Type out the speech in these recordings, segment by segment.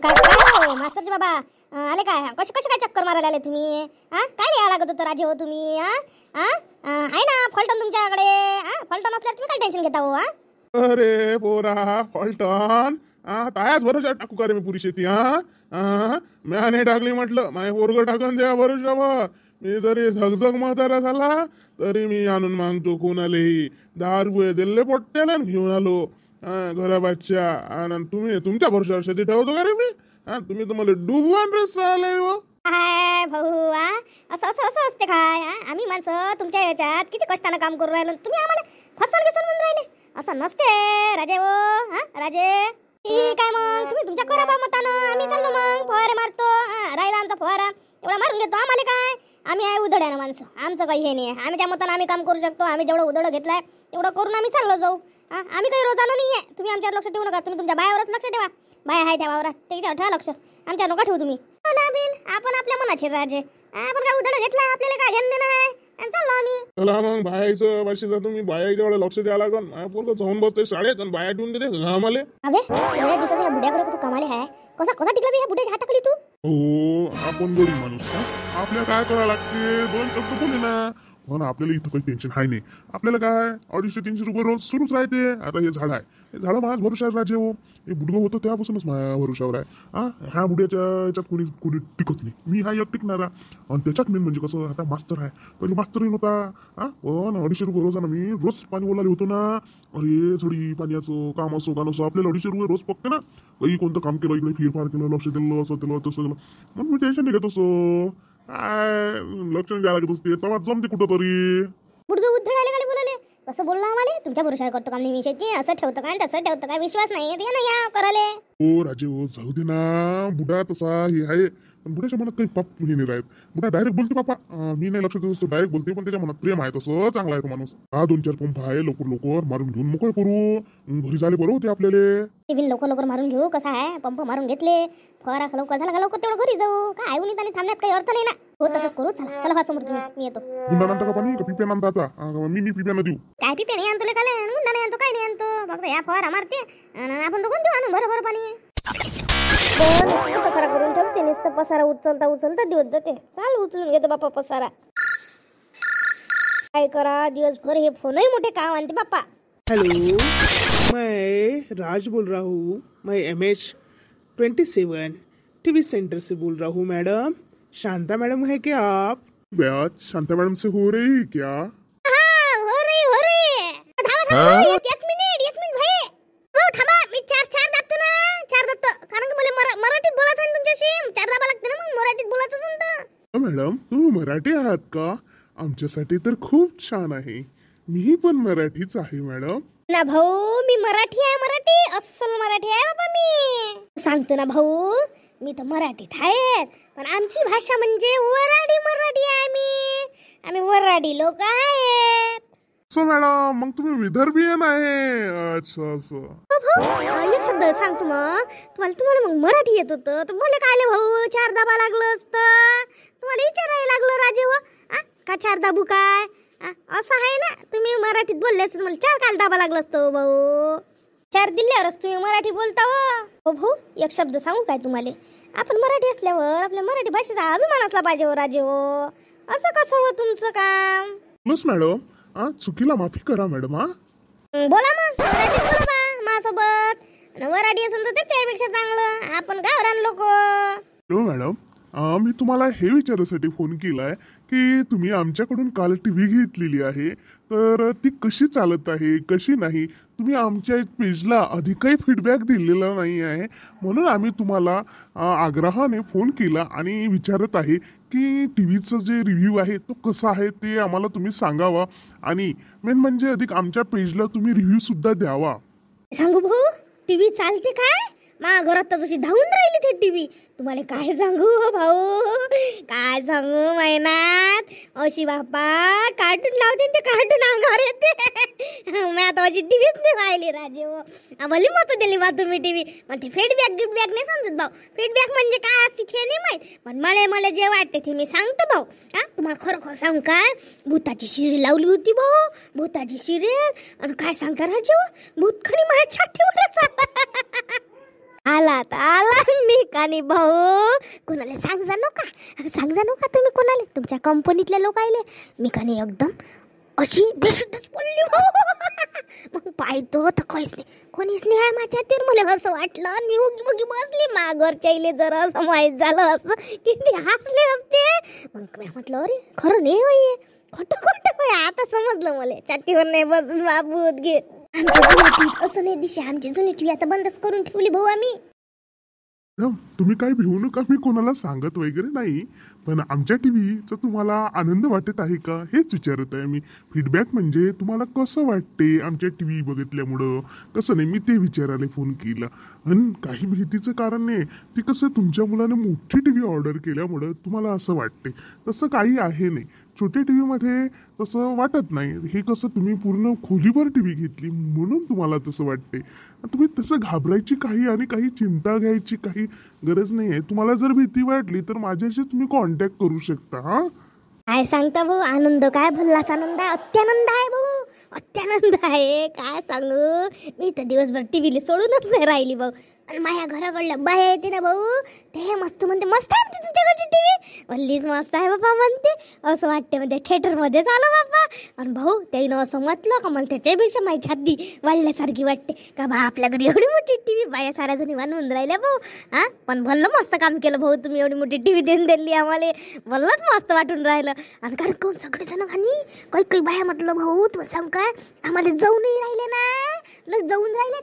काय काय मास्तरजी बाबा आले काय? कसे कसे काय चक्कर मारायला आले तुम्ही? काय लिहा लागत होतं राजे हो तुम्ही? आहे ना फलटण तुमच्याकडे? फलटण असल्यावर तुम्ही काय टेन्शन घेता हो? अरे पोरा फलटण तायाच भरोशा टाकू का रे मी पुरी शेती? म्या नाही टाकली म्हटलं, माय पोरग टाकून द्या भरोशावर. मी जरी झगझग म्हातारा झाला तरी मी आणून मागतो कोणालाही. 10 रुपये दिले पोट्ट्याला घेऊन आलो घरा बादशा. आणि तुम्ही तुमच्या भरोशावर शेती ठेवतो का रे मी? तुम्ही तर मला डुबवान रस्ता आलाय हो. काय भाऊ असं असं असं असते काय? आम्ही माणसं तुमच्या याच्यात किती कष्टानं काम करू राहिलो, तुम्ही आम्हाला फसवून घेसून म्हणून राहिले. असं नसते राजे हो. राजे ठीक आहे मग तुम्ही तुमच्या करा बा मतानं, आम्ही चाललो मग फवारे मारतो. राहिला आमचा फवारा एवढा मारून घेतो. आम्हाला काय, आम्ही आहे उधड्यानं माणसं, आमचं काही हे नाही. आम्ही त्या मतानं आम्ही काम करू शकतो. आम्ही जेवढं उधड घेतलाय तेवढं करून आम्ही चाललो जाऊ. आम्ही काही रोजानं नाही आहे. तुम्ही आमच्यावर लक्ष ठेवू नका. तुम्ही तुमच्या बायावरच लक्ष ठेवा. बाया आहे त्या वावरात त्याच्यावर ठेवा लक्ष, आमच्यावर नका ठेवू तुम्ही. आपण आपल्या मनाचे राजे, आपण काय उधड घेतला, आपल्याला काय घेणं देणं आहे. चाललो आम्ही. चला मग बायाचं बाशीचा तुम्ही बायाच्या वेळेला लक्ष द्यायला लागल. पोरग जाऊन बसते शाळेत आणि बाया ठेवून देते आम्हाला. अबे एवढ्या दिवसाच्या या बुड्याकडे तू कमाले आहे. कसा कसा टिकला बे या बुड्याच्या हाताखाली तू? हो आपण गरीब माणूस आपल्याला काय करावं लागते, 2 शब्द बोले ना. पण आपल्याला इथं काही टेन्शन आहे नाही. आपल्याला काय 250-300 रुपये रोज सुरूच राहते. आता हे झाड आहे, हे झाड माझ्या भरोशावर राजे हो. हे बुडगं होतं त्यापासूनच माझ्या भरोशावर आहे. ह्या बुड्याच्या याच्यात कोणी टिकत नाही. मी हा एक टिकणारा. आणि त्याच्यात मेन म्हणजे कसं, आता मास्तर आहे, पहिले मास्तरही नव्हता. पण 250 रुपये रोजानं मी रोज पाणी बोलायला होतो ना. अरे झडी पाण्याचं काम असो का नसो, आपल्याला 250 रुपये रोज पकते ना. काही कोणतं काम केलं, इकडे फेरफार केलं, लक्ष दिलं, असं दिलं तसं दिलं, मग मी टेन्शन नाही घेत असो. काय लक्ष द्यायला लागत असते तेव्हा जमते कुठं तरी. बुडगं उद्धडायला गेले बोलाले कसं बोलला आम्हाला? तुमच्या भरोशावर करतो काम मी शेती, असं ठेवतं काय तसं ठेवतं काय? विश्वास नाही ते ना या कराले. हो राजे हो जाऊ दे ना. बुडा तसा हे आहे, पण बुड्याच्या मनात काही पाप हे नाही राहत. बुडा डायरेक्ट बोलते बापा, मी नाही लक्ष देत असतो, डायरेक्ट बोलते. पण त्याच्या मनात प्रेम आहे, तसं चांगला आहे तो माणूस. 2-4 पंप आहे, लवकर मारून घेऊन मोकळ करू, घरी झाले बरं होते आपल्याला. टिफिन लवकर मारून घेऊ. कसा आहे पंप मारून घेतले, फवारा लवकर झाला का लवकर तेवढं घरी जाऊ. काय उन्ही त्याने थांबण्यात काही अर्थ नाही ना. हो तसंच करू. चला चला समोर तुम्ही, मी येतो. गुंडा नंतर का पाणी का पिप्या नंतर आता मी पिप्यानं देऊ? काय पिप्या नाही आणतो काय? मुंडा नाही आणतो, काय नाही आणतो. फक्त या फवारा मारते आणि आपण दोघं देऊ आणून बरोबर पाणी. पसारा करून ठेवते, नुसतं पसारा उचलता दिवस जाते. चाल उचलून घेतो बापा पसारा. काय करा दिवसभर हे फोनही मोठे काम आणते बापा. हेलो, मैं राज बोल रहा हूँ. मैं MH27 टीवी सेंटर से बोल रहा हूँ. मैडम शांता मैडम है क्या आप? ब्याज शांता मैडम से हो रही क्या? हो रही. एक मिनिट भाई. हो थांबा, मी चार दाबतो ना. चार दाबतो कारण की मला मराठीत बोलायचं आहे तुमच्याशी. 4 दाबा लागते ना, मग मराठीत बोलायचं असतं. मॅडम तुम्ही मराठी आहात का? आमच्यासाठी तर खूप छान आहे. मी पण मराठीच आहे मॅडम. ना भाऊ मी मराठी आहे, मराठी अस्सल मराठी आहे बाबा. मी सांगतो ना भाऊ, मी तर मराठीत आहे, पण आमची भाषा म्हणजे वराडी मराठी आहे. आम्ही वराडी लोक आहेत. सो मॅडम मग तुम्ही विदर्भीयन आहे? अच्छा असं. एक शब्द सांगतो मग तुम्हाला मग मराठी येत होतं तर मला काय भाऊ 4 दाबा लागलं असतं. तुम्हाला विचारायला लागलं राजे हो का 4 दाबू काय? असं आहे ना, तुम्ही मराठीत बोलले असते मला 4 काल दाबा लागलं असतं भाऊ. 4 दिल्यावरच तुम्ही मराठी बोलता हो भाऊ. एक शब्द सांगू काय तुम्हाला, आपण मराठी असल्यावर आपल्या मराठी भाषेचा अभिमान असला पाहिजे हो राजे हो. असं कसं हो तुमचं काम? बस मॅडम चुकीला माफी करा मॅडम. बोला मग मराठीत बोला बा माझ्यासोबत. वराडी असेल तर त्याच्यापेक्षा चांगलं. आपण गावरान लोक. मॅडम मी तुम्हाला हे विचारायसाठी फोन केलाय की तुम्ही आमच्याकडून काल टीव्ही घेतलेली आहे, तर ती कशी चालत आहे कशी नाही, तुम्ही आमच्या पेजला अधिकही फीडबॅक दिलेला नाही आहे. म्हणून आम्ही तुम्हाला आग्रहाने फोन केला आणि विचारत आहे की टीव्हीचं जे रिव्ह्यू आहे तो कसा आहे ते आम्हाला तुम्ही सांगावा. आणि मेन म्हणजे अधिक आमच्या पेजला तुम्ही रिव्ह्यू सुद्धा द्यावा. सांगू भाऊ टीव्ही चालते काय? माझ्या घरात तर जशी धावून राहिली ते टीव्ही. तुम्हाला काय सांगू भाऊ, काय सांगू महिन्यात अशी बापा कार्टून लावते ते कार्टून अंगावर येते. मी आता अशी टीव्हीच नाही पाहिली राजे हो. आम्हाला मत दिली बा तुम्ही टीव्ही. मग ती फीडबॅक नाही समजत भाऊ. फीडबॅक म्हणजे काय असते ते नाही माहित, पण मला जे वाटते ते मी सांगतो भाऊ. तुम्हाला खरोखर सांगू काय, भूताची शिरी लावली होती भाऊ, भूताची सिरियल. आणि काय सांगता राजे हो, भूत खरी माझ्या छातीवरच आला मी का नाही भाऊ, कोणाला सांगा नका तुम्ही कोणाला, तुमच्या कंपनीतल्या लोक आले. मी का नाही एकदम अशी बेशुद्धच बोलली भाऊ. मग पाहतो तर काहीच नाही, कोणीच नाही आहे माझ्या तीर. मला असं वाटलं, मी उगी बसली मागवरच्या इले, जरा असं माहीत झालं असं की ते हसले असते. मग मी म्हटलं अरे खरं नाही होय, खोटं होय. आता समजलं मला, चाटीवर नाही बसून बाबू घे. आमची जुनी टीव्ही असं नाही दिसे, आमची जुनी टीव्ही आता बंदच करून ठेवली भाऊ आम्ही. तुम्ही काही भिवू नका, मी कोणाला सांगत वगैरे नाही. पण आमच्या टीव्हीचा तुम्हाला आनंद वाटत आहे का हेच विचारत आहे मी. फीडबॅक म्हणजे तुम्हाला कसं वाटते आमच्या टीव्ही बघितल्यामुळं, कसं नाही, मी ते विचारायला फोन केला. आणि काही भीतीचं कारण नाही, ती कसं तुमच्या मुलाने मोठी टीव्ही ऑर्डर केल्यामुळं तुम्हाला असं वाटते, तसं काही आहे नाही. छोट्या टीव्हीमध्ये तसं वाटत नाही. हे कसं तुम्ही पूर्ण खोलीभर टीव्ही घेतली म्हणून तुम्हाला तसं वाटते. तुम्ही तसं घाबरायची आणि काही चिंता घ्यायची काही गरज नाही आहे. तुम्हाला जर भीती वाटली तर माझ्याशी तुम्ही कॉन्टॅक्ट करू शकता. हा काय सांगता भाऊ, आनंद काय भल्लाच आनंद आहे, अत्यानंद आहे भाऊ, अत्यानंद आहे. काय सांगू, मी तर दिवसभर टीव्हीला सोडूनच नाही राहिली भाऊ. आणि माझ्या घराकडल्या बाया येते ना भाऊ, ते मस्त म्हणते, मस्त आहे म्हणते तुमच्याकडची टीव्ही, वल्लीच मस्त आहे बाबा म्हणते. असं वाटते म्हणजे थिएटरमध्येच आलं बाबा. आणि भाऊ त्यानं असं म्हटलं का मला त्याच्यापेक्षा माझी छाती वाढल्यासारखी वाटते का बा, आपल्या घरी एवढी मोठी टीव्ही. बाया साऱ्या जणी म्हणून राहिल्या भाऊ. हा पण भल्लं मस्त काम केलं भाऊ, तुम्ही एवढी मोठी टीव्ही देऊन दिली आम्हाला, भल्लंच मस्त वाटून राहिलं. आणि कारण कोण सगळेजण खानी काही बाया म्हटलं भाऊ, तुम्हाला सांग काय, आम्हाला जाऊनही राहिले ना, लग जाऊन राहिले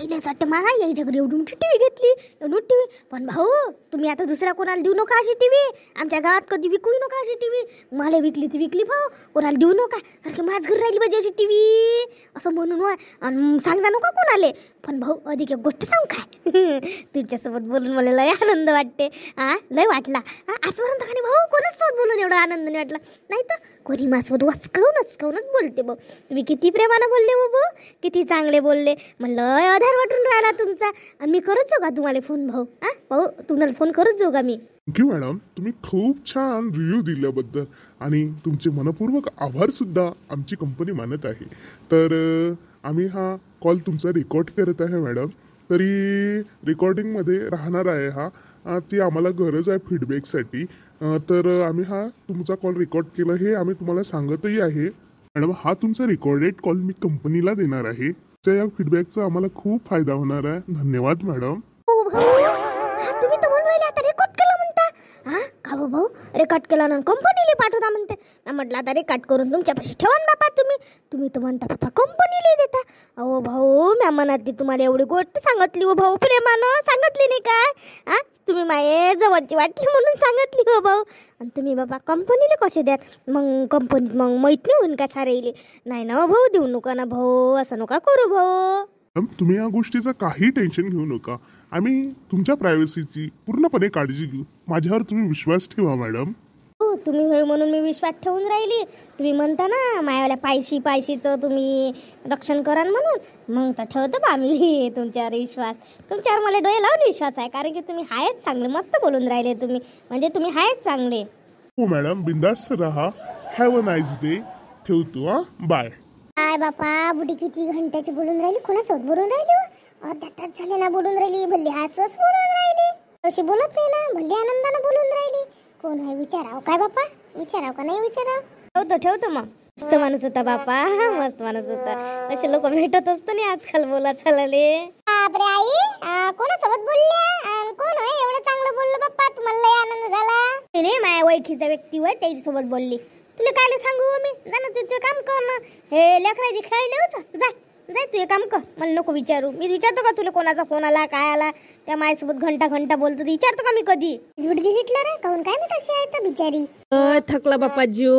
त्यासाठी मा यायच्या घरी एवढी मोठी टीव्ही घेतली, एवढी टीव्ही. पण भाऊ तुम्ही आता दुसऱ्या कोणाला देऊ नका अशी टीव्ही, आमच्या गावात कधी विकू नका अशी टीव्ही. मला विकली ती विकली भाऊ, कोणाला देऊ नका, कारण की माझ घरी राहिली पाहिजे अशी टीव्ही असं म्हणून. आणि सांगा नका कोणाले. पण भाऊ अधिक एक गोष्ट सांग काय, तुझ्यासोबत बोलून मला लय आनंद वाटते. लय वाटला आजपर्यंत खाली भाऊ, कोणाच सोबत बोलून एवढा आनंद नाही वाटला. नाही तर कोणी माझ्यासोबत वचकवूनच बोलते भाऊ. तुम्ही किती प्रेमानं बोलले भाऊ, किती चांगले बोलले, मला लय आधार वाटून राहिला तुमचा. आणि मी करत जाऊ का तुम्हाला फोन भाऊ, भाऊ तुम्हाला फोन करत जाऊ का मी. थँक्यू मॅडम, तुम्ही खूप छान रिव्ह्यू दिल्याबद्दल आणि तुमचे मनपूर्वक आभार सुद्धा आमची कंपनी मानत आहे. तर आम्ही हा कॉल तुमचा रेकॉर्ड करत आहे मॅडम. तरी रेकॉर्डिंगमध्ये राहणार आहे हा, ती आम्हाला गरज आहे फीडबॅकसाठी. तर आम्ही हा तुमचा कॉल रेकॉर्ड केला हे आम्ही तुम्हाला सांगतही आहे. मॅडम हा तुमचा रेकॉर्डेड कॉल मी कंपनीला देणार आहे. त्या या फीडबॅकचा आम्हाला खूप फायदा होणार आहे. धन्यवाद मॅडम. तुम्ही तर म्हणून राहिले आता रेकॉर्ड केला म्हणता. का भाऊ रेकॉर्ड केला ना कंपनीला पाठवता म्हणते. म्हटलं आता रेकॉर्ड करून तुमच्यापाशी ठेवा ना बापा. तुम्ही तर म्हणता बापा कंपनीला देता. अहो भाऊ म्या मनातली तुम्हाला एवढी गोष्ट सांगितली हो भाऊ, प्रेमानं सांगितली नाही काय. तुम्ही माझ्या जवळची वाटली म्हणून सांगितली हो भाऊ. आणि तुम्ही बाबा कंपनीला कसे द्या, मग कंपनीत मग माहीत नाही होईन का सारेले. नाही ना भाऊ, देऊ नका ना भाऊ, असं नका करू भाऊ. तुम्ही या गोष्टीचं काही टेन्शन घेऊ नका. आम्ही तुमच्या प्रायव्हसीची पूर्णपणे काळजी घेऊ. माझ्यावर तुम्ही विश्वास ठेवा मॅडम. हो तुम्ही होय म्हणून मी विश्वास ठेवून राहिली. तुम्ही म्हणता ना मायावाल्या पायशीचं तुम्ही रक्षण कराल म्हणून, मग तर ठेवतो बा आम्ही तुमच्यावर विश्वास. तुमच्यावर मला डोळे लावून विश्वास आहे, कारण की तुम्ही आहेच चांगले, मस्त बोलून राहिले तुम्ही, म्हणजे तुम्ही आहेच चांगले. हो मॅडम, बिंदास राहा. Have a nice day. ठेवतो. बाय. काय बापा बुडी किती घंट्याची बोलून राहिली, कोणासोबत बोलून राहिली. अर्धा तास झाले ना बोलून राहिली, भल्ली हसवस बोलून राहिली, अशी बोलत नाही ना, भल्ली आनंदानं बोलून राहिली. कोण आहे विचाराव काय बापा, विचाराव का नाही विचाराव. ठेवतो मग. मस्त माणूस होता बापा, मस्त माणूस होता. असे लोक भेटत असतो नाही आजकाल बोला चालले. बापरे आई, कोणासोबत बोलल्या, कोण आहे एवढं चांगलं बोललं बाप्पा, तुम्हाला लय आनंद झाला. नाही माझ्या ओळखीचा व्यक्ती होय, त्याच्यासोबत बोलली. तुला काय सांगू मी, जा ना तुझं काम कर ना, हे लेकराची खेळ नेऊच. जा तू हे काम कर, मला नको विचारू. मी विचारतो का तुला कोणाचा फोन आला काय आला, त्या माझ्यासोबत घंटा बोलतो विचारतो का मी कधी. झुडगी हिटलर आहे काऊन काय मी तशी आहे तर बिचारी. थकला बाप्पा जीव,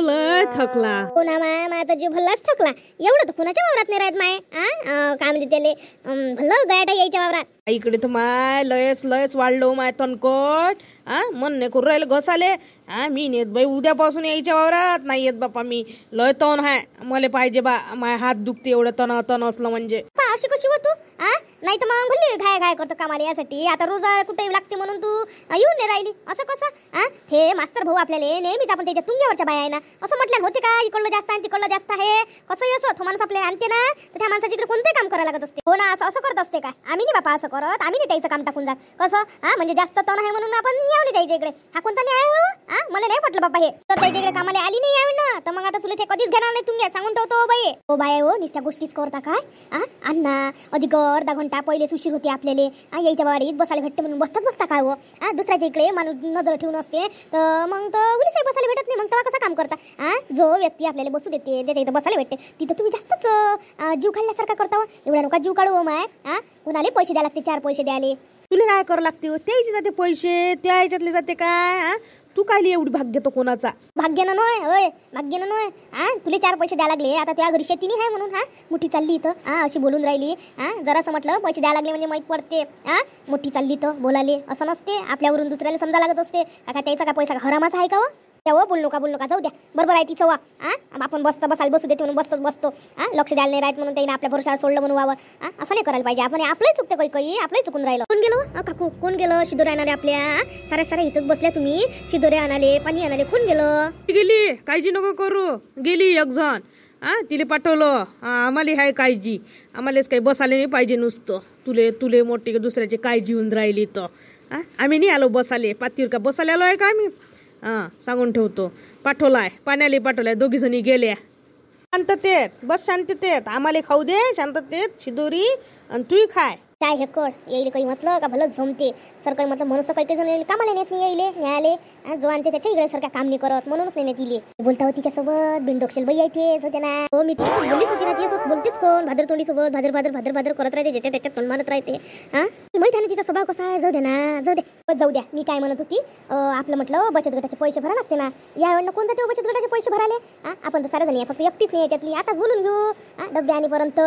लय थकला. हो ना माय आता जीव भल्लाच थकला. एवढं तर कुणाच्या वावरात नाही राहत माय. काय म्हणते त्याले भल्लं गायटा यायच्या वावरात. इकडे तर माय लयच वाढलो माय तणकोट. मन नाही करू राहिलं घसाले. मी नेत बाई उद्यापासून यायच्या वावरात नाही येत बापा. मी लय तण आहे, मला पाहिजे बा. माय हात दुखते एवढं तण असलं म्हणजे. अशी कशी हो तू, नाही तर मग भल्ली घाय घाय करतो कामाला यासाठी. आता रोज कुठेही लागते म्हणून तू येऊन नाही राहिली असं कसं? ते मास्तर भाऊ आपल्याला नेहमीच आपण त्याच्या तुंग्यावरच्या बाया आहे ना असं म्हटलं होते का? इकडलं जास्त आहे तिकडलं जास्त आहे कसंही असो, तो माणूस आपल्याला आणते ना तर त्या माणसाच्या इकडे कोणतेही काम करायला लागत असते. हो ना, असं करत असते काय? आम्ही नाही बापा असं करत, आम्ही नाही त्याचं काम टाकून जात. कसं म्हणजे जास्त तण आहे म्हणून आपण यावं नाही त्याच्या इकडे. हा कोणता न्याय हो? मला नाही पटलं बाबा हे. तर त्याच्या इकडे कामाला आली नाही यावी ना तर मग आता तुला ते कधीच घेणार नाही तुंग्या, सांगून ठेवतो बाई. हो बाय हो, नुसत्या गोष्टीच करता काय? अण्णा अधिक अर्धा घंटा पहिलेच उशीर होते आपल्याला. यायच्या वाडीत बसायला भेटते म्हणून बसता काय हो? दुसऱ्याच्या इकडे माणूस नजर ठेवून असते तर मग तर उलीसही बसायला भेटत नाही. मग तेव्हा कसं काम करता? जो व्यक्ती आपल्याला बसू देते त्याच्या इथं बसायला भेटते तिथं तुम्ही जास्तच जीव खाल्ल्यासारखा करता. एवढा नका जीव काढू माय. कुणाला पैसे द्यायला लागते, 4 पैसे द्याले. तुला काय करावं लागते? त्याचे जाते पैसे, त्या ह्याच्यातले जाते काय? तू कायली एवढी भाग घेतो कोणाचा? भाग्यानं नोय होय, भाग्यानं नोय. तुला 4 पैसे द्यायला लागले. आता तुझ्या घरी शेतीनी आहे म्हणून मोठी चालली इथं अशी बोलून राहिली. जरासं म्हटलं पैसे द्यायला लागले म्हणजे माहीत पडते. मोठी चालली तर बोलाले असं नसते. आपल्यावरून दुसऱ्याला समजा लागत असते. का त्याचा काय पैसा हरामाचा आहे का? तेव्हा बोलू नका जाऊ द्या. बरोबर आहे तिचं वा. आपण बसायला बसू देते म्हणून बसतो. लक्ष द्यायला नाही राहत म्हणून त्याने आपल्या भरोशावर सोडलं म्हणून वावर. असं नाही करायला पाहिजे. आपण आपलंही चुकते काही आपलंही चुकून राहिलं. कोण गेलो काकू? कोण गेलं? शिदोरे आणाले आपल्या साऱ्या इथंच बसल्या तुम्ही. शिदोरे आणाले, पाणी आणाले. कोण गेलं? गेली, काळजी नको करू. गेली एक जण. तिले पाठवलं. आम्हाला हाय काळजी. आम्हालाच काही बसायला नाही पाहिजे नुसतं. तुले मोठी दुसऱ्याची काळजी होऊन राहिली तर आम्ही नाही आलो बसाले. पातीवर का बसायला आलो आहे का आम्ही? सांगून ठेवतो. पाठवलाय, पाण्याला पाठवलाय. 2 जणी गेल्या. शांततेत बस, शांततेत आम्हाला खाऊ दे. शांततेत शिदोरी आणि तूही खाय. काय हे कळ येईल काही म्हटलं का भलं झोमते सरकारी म्हटलं म्हणून काही जण कामाला नेत नाही यायले न्यायाले. जो आणते त्याच्या इकडे सारख्या काम नाही करत म्हणूनच नाही नेत इले. बोलता हो तिच्यासोबत बिनडोक्षेल बाई आहे ते जो त्यांना. हो मी तिच्यासोबत बोललीच होती ना. तिच्यासोबत बोलतेस कोण? भादर तोंडी सोबत भादर करत राहते. ज्याच्या त्याच्यात तोंड मारत राहते. माहिती आहे ना तिचा स्वभाव कसा आहे. जाऊ दे ना, जाऊ द्या. मी काय म्हणत होती, आपलं म्हटलं बचत गटाचे पैसे भरा लागते ना. या वेळेला कोण जाते बचत गटाचे पैसे भराले? आपण तर साऱ्या जणी फक्त एकटीच नाही याच्यातली. आताच बोलून घेऊ डब्बे आणीपर्यंत.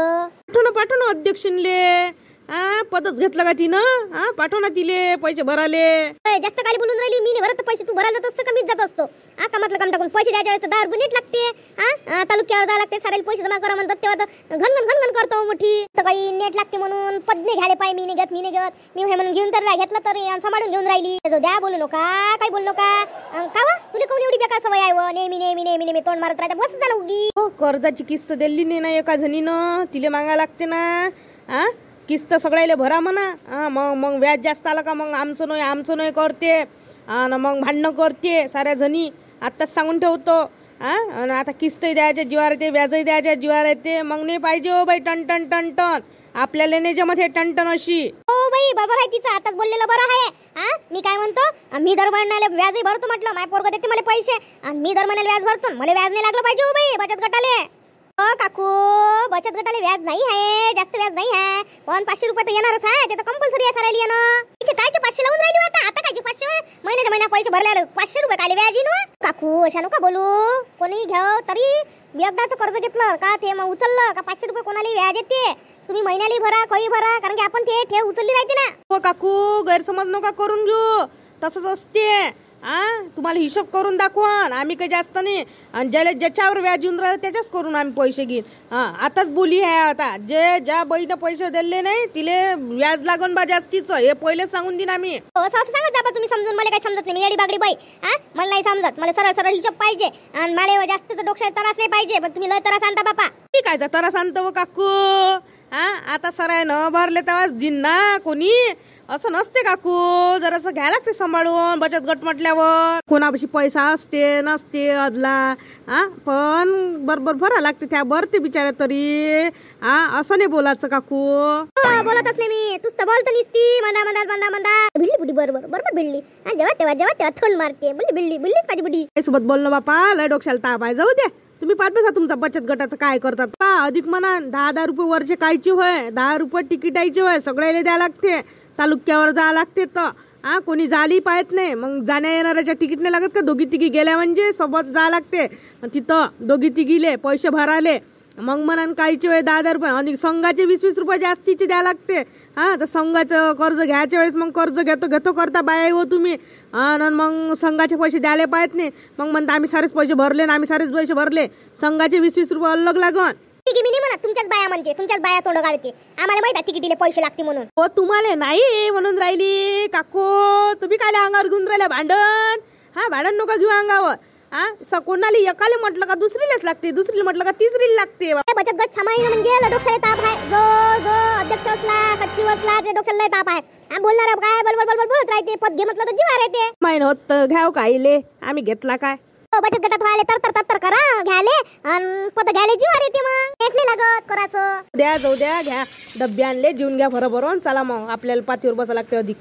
पाठव ना अध्यक्षिणले. पदच घेतलं का तिनं? पाठव ना तिले पैसे भराले. जास्त काली बोलून राहिली. मी नाही भरत पैसे. तू भरायला जात असतं का मीच जात असतो? कामातलं काम टाकून पैसे द्यायच्या वेळेस 10 रुपये नीट लागते. तालुक्यावर जायला लागते. सारे पैसे जमा करा म्हणतात तेव्हा तर घन करतो मोठी. तर काही नेट लागते म्हणून पद नाही घ्यायला पाहिजे. मी नाही घेत. मी हे म्हणून घेऊन तर घेतलं तर सांभाळून घेऊन राहिली. द्या बोलू नका, काही बोलू नका. का तुला कोण एवढी बेकार सवय आहे? नेहमी तोंड मारत राहते. बस झालं उगी. कर्जाची किस्त दिली नाही ना एका जणीनं. तिले मागा लागते ना. किस्त सगळ्याले भरा म्हणा. मग व्याज जास्त आलं का मग आमचं नाही करते. आणि मग भांडणं करते साऱ्या जणी. आत्ताच सांगून ठेवतो. आणि आता किस्तही द्यायच्या जीवार येते, व्याजही द्यायच्या जीवार येते. मग नाही पाहिजे हो बाई टन आपल्याला नाही जमत हे टन अशी. हो बाई बरोबर आहे तिचं. आताच बोललेलं बरं आहे. मी काय म्हणतो, मी दर महिन्याला व्याजही भरतो म्हटलं. माझ्या पोरगं देते मला पैसे आणि मी दर महिन्याला व्याज भरतो. मला व्याज नाही लागलं पाहिजे हो बाई बचत गटाले. काकू बचत गटाला व्याज नाही आहे, जास्त व्याज नाही आहे. पण 500 रुपये तर येणारच आहे. ते तर कंपल्सरी आहे सरायली येणं. तिचे कायचे 500 लावून राहिली आता कायचे 500? महिन्याच्या पैसे भरले 500 रुपये काले व्याज येईन. काकू अशा नका बोलू. कोणी घ्याव तरी एकदाचं कर्ज घेतलं का ते मग उचललं का 500 रुपये कोणाला व्याज येते. तुम्ही महिन्याला भरा काही भरा, कारण की आपण ते ठेव उचलली राहते ना. हो काकू, गैरसमज नका करून घेऊ. तसंच असते. तुम्हाला हिशोब करून दाखवून आम्ही काही जास्त नाही. आणि ज्याच्यावर व्याज येऊन राहिलं त्याच्याच करून आम्ही पैसे घेईन. आताच बोली आहे. आता ज्या बाईनं पैसे दिले नाही तिले व्याज लागून बा जास्तीचं हे पहिले सांगून देईन आम्ही. असं सांगत जा तुम्ही समजून. मला काही समजत नाही. मी येडी बागडी बाई. मला नाही समजत. मला सरळ हिशोब पाहिजे आणि मला जास्तच डोक्यात त्रास नाही पाहिजे. पण तुम्ही लय त्रास आणता बापा. ठीक आहे त्रास आणतो काकू. आता सराय न भरले तेव्हाच दिन ना कोणी. असं नसते काकू. जरासं घ्यायला लागते सांभाळून. बचत गट म्हटल्यावर कोणापाशी पैसा असते नसते अदला. पण बरोबर भरा लागते. त्या भरते बिचाऱ्या तरी. असं नाही बोलायचं काकू. बोलतच नाही मी. तूच तर बोलत निसती मंदा भिडली बुडी. बरोबर भिडली. जेव्हा तेव्हा थोड मारते. बिल्लीच माझी बुडी. सोबत बोलणं बापा लय डोक्याला ताप आहे. जाऊ द्या. तुम्ही पाहत बसा तुमचा बचत गटाचं काय करतात. अधिक म्हणा 10 रुपये वर्ष कायची होय. 10 रुपये तिकीटायची होय. सगळ्याला द्या लागते. तालुक्यावर जा लागते तर कोणी जाली पाहत नाही. मग जाण्या येणाऱ्याच्या तिकीट नाही लागत का? 2-3 गेल्या म्हणजे सोबत जा लागते. तिथं 2-3 पैसे भराले. मग म्हणा कायचे वेळ 10 रुपये आणि संघाचे 20-20 रुपये जास्तीचे द्या लागते. तर संघाचं कर्ज घ्यायच्या वेळेस मग कर्ज घेतो करता बाय हो तुम्ही. आणि मग संघाचे पैसे द्यायला पाहत नाही. मग म्हणता आम्ही सारेच पैसे भरले ना, आम्ही सारेच पैसे भरले. संघाचे 20-20 रुपये अलग लागन. तिकी मी नाही म्हणत, तुमच्याच बाया म्हणते, तुमच्याच बाया तोंड काढते. आम्हाला माहित आहे तिकीटीले पैसे लागते म्हणून. हो तुम्हाला नाही म्हणून राहिली काकू, तुम्ही काय अंगावर घेऊन राहिल्या भांडण. हा भांडण नका घेऊ अंगावर. हा कोणाला एकाले म्हटलं का दुसरीलाच लागते, दुसरीला म्हटलं का तिसरीला लागते. बचत गट सांभाळणं म्हणजे डोक्याला ताप आहे. जो जो अध्यक्ष असला सचिव असला ते डोक्याला ताप आहे. बोलणार काय बल बोलत राहते. पद घे म्हटलं तर जीवार येते. माहिन होत घ्याव कायले, आम्ही घेतला काय. बचत गटात व्हायला तर करा घ्याले आणि पद घ्यायला जीवार येते. मग एक नाही लागत करायचं. द्या जाऊ द्या, घ्या डब्बे आणले, जेवून घ्या भरभरून. चला मग आपल्याला पाचीवर बसा लागते अधिक.